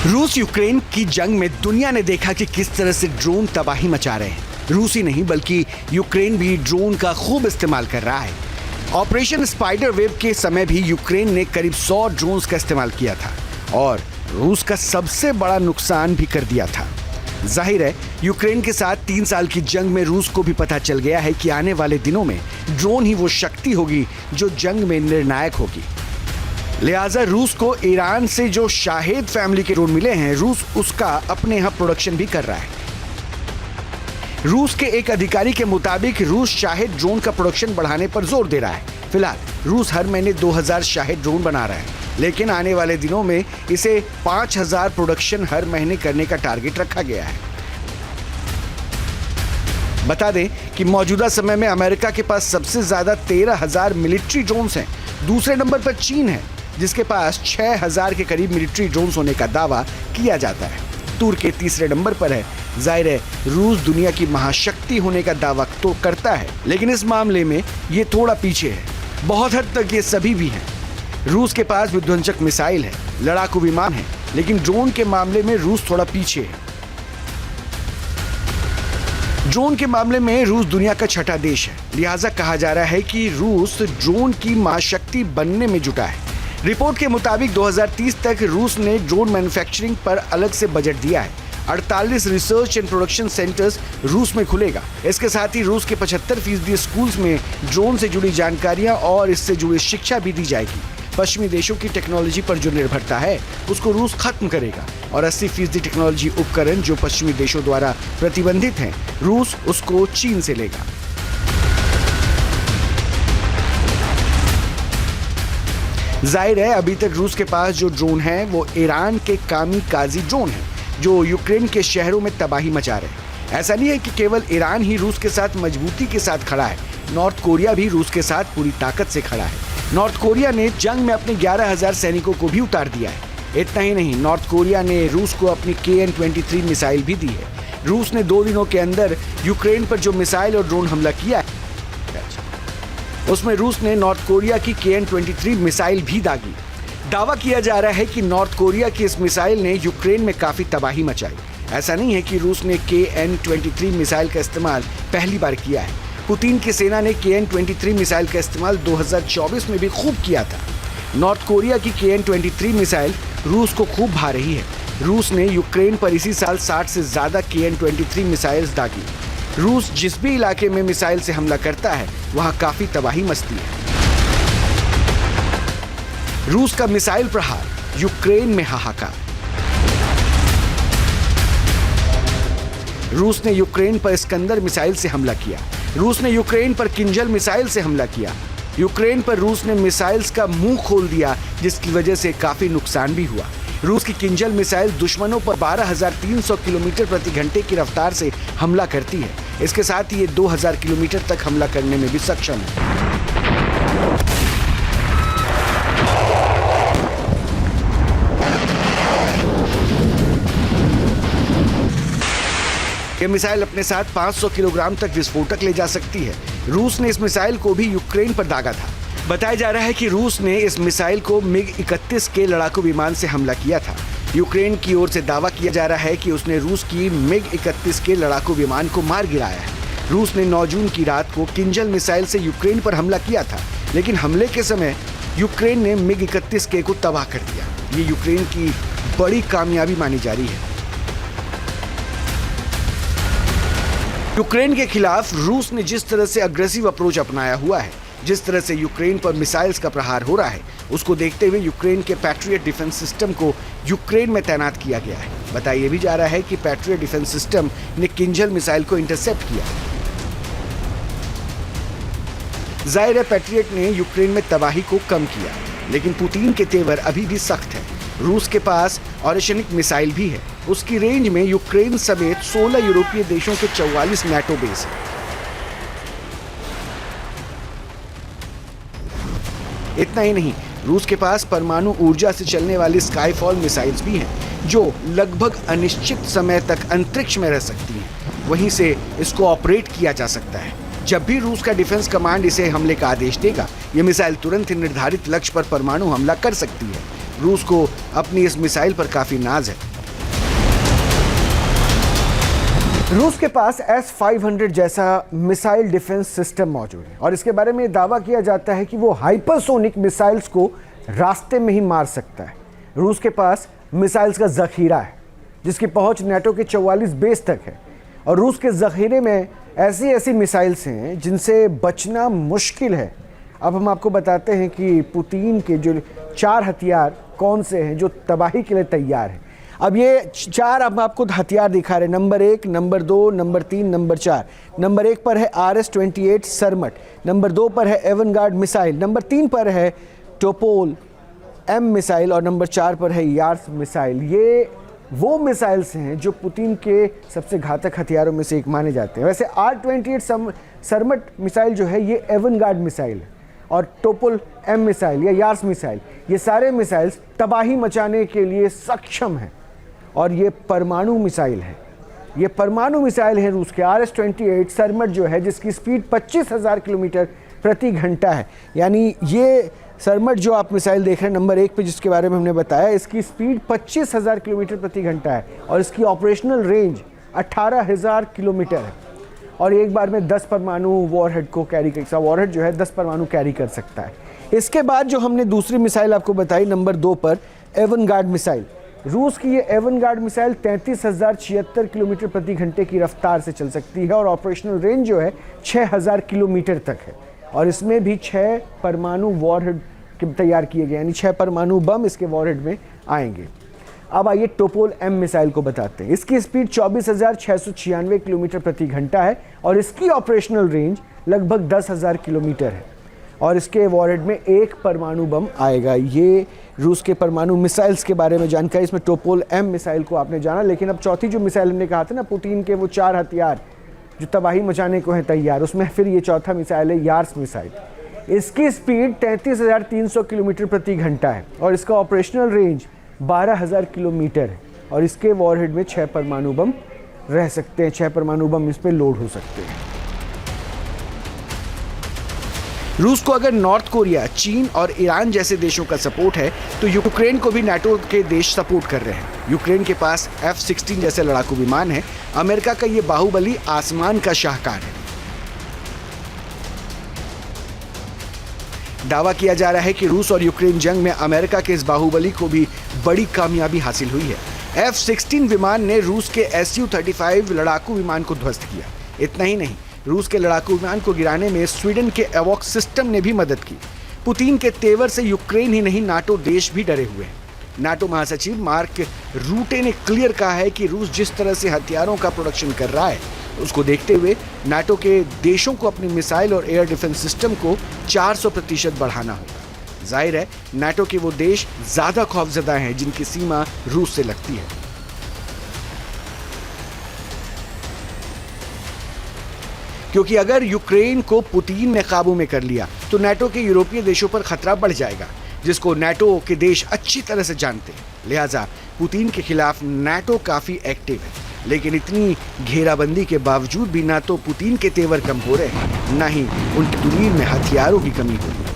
रूस यूक्रेन की जंग में दुनिया ने देखा कि किस तरह से ड्रोन तबाही मचा रहे हैं। रूस ही नहीं बल्कि यूक्रेन भी ड्रोन का खूब इस्तेमाल कर रहा है। ऑपरेशन स्पाइडर वेव के समय भी यूक्रेन ने करीब 100 ड्रोन्स का इस्तेमाल किया था और रूस का सबसे बड़ा नुकसान भी कर दिया था। जाहिर है यूक्रेन के साथ 3 साल की जंग में रूस को भी पता चल गया है कि आने वाले दिनों में ड्रोन ही वो शक्ति होगी जो जंग में निर्णायक होगी। लिहाजा रूस को ईरान से जो शाहिद फैमिली के ड्रोन मिले हैं, रूस उसका अपने यहाँ प्रोडक्शन भी कर रहा है। रूस के एक अधिकारी के मुताबिक रूस शाहिद ड्रोन का प्रोडक्शन बढ़ाने पर जोर दे रहा है। फिलहाल रूस हर महीने 2000 शाहिद ड्रोन बना रहा है, लेकिन आने वाले दिनों में इसे 5000 प्रोडक्शन हर महीने करने का टारगेट रखा गया है। बता दें कि मौजूदा समय में अमेरिका के पास सबसे ज्यादा 13,000 मिलिट्री ड्रोन्स हैं। दूसरे नंबर पर चीन है जिसके पास 6,000 के करीब मिलिट्री ड्रोन्स होने का दावा किया जाता है। तुर्की तीसरे नंबर पर है। जाहिर है रूस दुनिया की महाशक्ति होने का दावा तो करता है, लेकिन इस मामले में ये थोड़ा पीछे है। बहुत हद तक ये सभी भी हैं। रूस के पास विध्वंसक मिसाइल है, लड़ाकू विमान है, लेकिन ड्रोन के मामले में रूस थोड़ा पीछे है। ड्रोन के मामले में रूस दुनिया का छठा देश है, लिहाजा कहा जा रहा है कि रूस ड्रोन की महाशक्ति बनने में जुटा है। रिपोर्ट के मुताबिक 2030 तक रूस ने ड्रोन मैन्युफैक्चरिंग पर अलग से बजट दिया है। 48 रिसर्च एंड प्रोडक्शन सेंटर्स रूस में खुलेगा। इसके साथ ही रूस के 75% स्कूल्स में ड्रोन से जुड़ी जानकारियां और इससे जुड़ी शिक्षा भी दी जाएगी। पश्चिमी देशों की टेक्नोलॉजी पर जो निर्भरता है उसको रूस खत्म करेगा और 80% टेक्नोलॉजी उपकरण जो पश्चिमी देशों द्वारा प्रतिबंधित हैं, रूस उसको चीन से लेगा। जाहिर है अभी तक रूस के पास जो ड्रोन है वो ईरान के कामिकाज़ी ड्रोन है जो यूक्रेन के शहरों में तबाही मचा रहे हैं। ऐसा नहीं है कि केवल ईरान ही रूस के साथ मजबूती के साथ खड़ा है, नॉर्थ कोरिया भी रूस के साथ पूरी ताकत से खड़ा है। नॉर्थ कोरिया ने जंग में अपने 11,000 सैनिकों को भी उतार दिया है। इतना ही नहीं, नॉर्थ कोरिया ने रूस को अपनी KN-23 मिसाइल भी दी है। रूस ने 2 दिनों के अंदर यूक्रेन पर जो मिसाइल और ड्रोन हमला किया है उसमें रूस ने नॉर्थ कोरिया की KN-23 मिसाइल भी दागी। दावा किया जा रहा है कि नॉर्थ कोरिया की इस मिसाइल ने यूक्रेन में काफी तबाही मचाई। ऐसा नहीं है कि रूस ने KN-23 मिसाइल का इस्तेमाल पहली बार किया है। पुतिन की सेना ने KN-23 मिसाइल का इस्तेमाल 2024 में भी खूब किया था। नॉर्थ कोरिया की KN-23 मिसाइल रूस को खूब भा रही है। रूस ने यूक्रेन पर इसी साल 60 से ज्यादा KN-23 मिसाइल्स दागी। रूस जिस भी इलाके में मिसाइल से हमला करता है वहां काफी तबाही मचती है। रूस का मिसाइल प्रहार, यूक्रेन में हाहाकार। रूस ने यूक्रेन पर इस्कंदर मिसाइल से हमला किया। रूस ने यूक्रेन पर किंजल मिसाइल से हमला किया। यूक्रेन पर रूस ने मिसाइल्स का मुंह खोल दिया, जिसकी वजह से काफी नुकसान भी हुआ। रूस की किंजल मिसाइल दुश्मनों पर 12,300 किलोमीटर प्रति घंटे की रफ्तार से हमला करती है। इसके साथ ही ये 2,000 किलोमीटर तक हमला करने में भी सक्षम है। ये मिसाइल अपने साथ 500 किलोग्राम तक विस्फोटक ले जा सकती है। रूस ने इस मिसाइल को भी यूक्रेन पर दागा था। बताया जा रहा है कि रूस ने इस मिसाइल को MiG-31 के लड़ाकू विमान से हमला किया था। यूक्रेन की ओर से दावा किया जा रहा है कि उसने रूस की MiG-31 के लड़ाकू विमान को मार गिराया है। रूस ने 9 जून की रात को किंजल मिसाइल से यूक्रेन पर हमला किया था, लेकिन हमले के समय यूक्रेन ने MiG-31 के को तबाह कर दिया। ये यूक्रेन की बड़ी कामयाबी मानी जा रही है। यूक्रेन के खिलाफ रूस ने जिस तरह से अग्रेसिव अप्रोच अपनाया हुआ है, जिस तरह से यूक्रेन पर मिसाइल्स का प्रहार हो रहा है, उसको देखते हुए यूक्रेन के पैट्रियट डिफेंस सिस्टम को यूक्रेन में तैनात किया गया है। बताया भी जा रहा है कि पैट्रियट डिफेंस सिस्टम ने किंजल मिसाइल को इंटरसेप्ट किया। जाहिर है पैट्रियट ने यूक्रेन में तबाही को कम किया, लेकिन पुतिन के तेवर अभी भी सख्त है। रूस के पास ऑरिशनिक मिसाइल भी है। उसकी रेंज में यूक्रेन समेत 16 यूरोपीय देशों के 44 NATO बेस है। इतना ही नहीं, रूस के पास परमाणु ऊर्जा से चलने वाली स्काईफॉल मिसाइल्स भी हैं, जो लगभग अनिश्चित समय तक अंतरिक्ष में रह सकती हैं। वहीं से इसको ऑपरेट किया जा सकता है। जब भी रूस का डिफेंस कमांड इसे हमले का आदेश देगा, ये मिसाइल तुरंत ही निर्धारित लक्ष्य पर परमाणु हमला कर सकती है। रूस को अपनी इस मिसाइल पर काफी नाज है। रूस के पास S-500 जैसा मिसाइल डिफेंस सिस्टम मौजूद है और इसके बारे में दावा किया जाता है कि वो हाइपरसोनिक मिसाइल्स को रास्ते में ही मार सकता है। रूस के पास मिसाइल्स का जखीरा है जिसकी पहुंच नाटो के 44 बेस तक है और रूस के जखीरे में ऐसी ऐसी मिसाइल्स हैं जिनसे बचना मुश्किल है। अब हम आपको बताते हैं कि पुतिन के जो 4 हथियार कौन से हैं जो तबाही के लिए तैयार हैं। अब ये 4 हम आपको हथियार दिखा रहे हैं, number 1, number 2, number 3, number 4। Number 1 पर है RS-28 सरमट, नंबर 2 पर है एवनगार्ड मिसाइल, नंबर 3 पर है टोपोल M मिसाइल और नंबर 4 पर है यार्स मिसाइल। ये वो मिसाइल्स हैं जो पुतिन के सबसे घातक हथियारों में से एक माने जाते हैं। वैसे R-28 सरमट मिसाइल जो है ये एवनगार्ड मिसाइल है और टोपोल M मिसाइल या यार्स मिसाइल, ये सारे मिसाइल्स तबाही मचाने के लिए सक्षम हैं और ये परमाणु मिसाइल है। ये परमाणु मिसाइल है रूस के RS-28 सरमट जो है जिसकी स्पीड 25,000 किलोमीटर प्रति घंटा है। यानी ये सरमट जो आप मिसाइल देख रहे हैं नंबर 1 पे जिसके बारे में हमने बताया, इसकी स्पीड 25,000 किलोमीटर प्रति घंटा है और इसकी ऑपरेशनल रेंज 18,000 किलोमीटर है और एक बार में 10 परमाणु वॉरहेड को कैरी कर वॉरहेड जो है 10 परमाणु कैरी कर सकता है। इसके बाद जो हमने दूसरी मिसाइल आपको बताई नंबर 2 पर एवनगार्ड मिसाइल, रूस की ये एवनगार्ड मिसाइल 33,076 किलोमीटर प्रति घंटे की रफ्तार से चल सकती है और ऑपरेशनल रेंज जो है 6,000 किलोमीटर तक है और इसमें भी 6 परमाणु वॉरहेड तैयार किए गए, यानी 6 परमाणु बम इसके वॉरहेड में आएंगे। अब आइए टोपोल M मिसाइल को बताते हैं। इसकी स्पीड 24,696 किलोमीटर प्रति घंटा है और इसकी ऑपरेशनल रेंज लगभग 10,000 किलोमीटर है और इसके वॉरहेड में 1 परमाणु बम आएगा। ये रूस के परमाणु मिसाइल्स के बारे में जानकारी। इसमें टोपोल M मिसाइल को आपने जाना, लेकिन अब चौथी जो मिसाइल हमने कहा था ना पुतिन के वो 4 हथियार जो तबाही मचाने को हैं तैयार, उसमें फिर ये चौथा मिसाइल है यार्स मिसाइल। इसकी स्पीड 33,300 किलोमीटर प्रति घंटा है और इसका ऑपरेशनल रेंज 12,000 किलोमीटर है और इसके वॉरहेड में 6 परमाणु बम रह सकते हैं, 6 परमाणु बम इस पर लोड हो सकते हैं। रूस को अगर नॉर्थ कोरिया, चीन और ईरान जैसे देशों का सपोर्ट है तो यूक्रेन को भी नाटो के देश सपोर्ट कर रहे हैं। यूक्रेन के पास F-16 जैसे लड़ाकू विमान है। अमेरिका का ये बाहुबली आसमान का शाहकार है। दावा किया जा रहा है कि रूस और यूक्रेन जंग में अमेरिका के इस बाहुबली को भी बड़ी कामयाबी हासिल हुई है। F-16 विमान ने रूस के Su-35 लड़ाकू विमान को ध्वस्त किया। इतना ही नहीं, रूस के लड़ाकू विमान को गिराने में स्वीडन के एवॉक सिस्टम ने भी मदद की। पुतिन के तेवर से यूक्रेन ही नहीं नाटो देश भी डरे हुए हैं। नाटो महासचिव मार्क रूटे ने क्लियर कहा है कि रूस जिस तरह से हथियारों का प्रोडक्शन कर रहा है उसको देखते हुए नाटो के देशों को अपनी मिसाइल और एयर डिफेंस सिस्टम को 400% बढ़ाना होगा। जाहिर है नाटो के वो देश ज्यादा खौफजदा हैं जिनकी सीमा रूस से लगती है। क्योंकि अगर यूक्रेन को पुतिन ने काबू में कर लिया तो नाटो के यूरोपीय देशों पर खतरा बढ़ जाएगा, जिसको नाटो के देश अच्छी तरह से जानते हैं। लिहाजा पुतिन के खिलाफ नाटो काफी एक्टिव है, लेकिन इतनी घेराबंदी के बावजूद भी ना तो पुतिन के तेवर कम हो रहे हैं, ना ही उनकी दूरी में हथियारों की कमी हो रही है।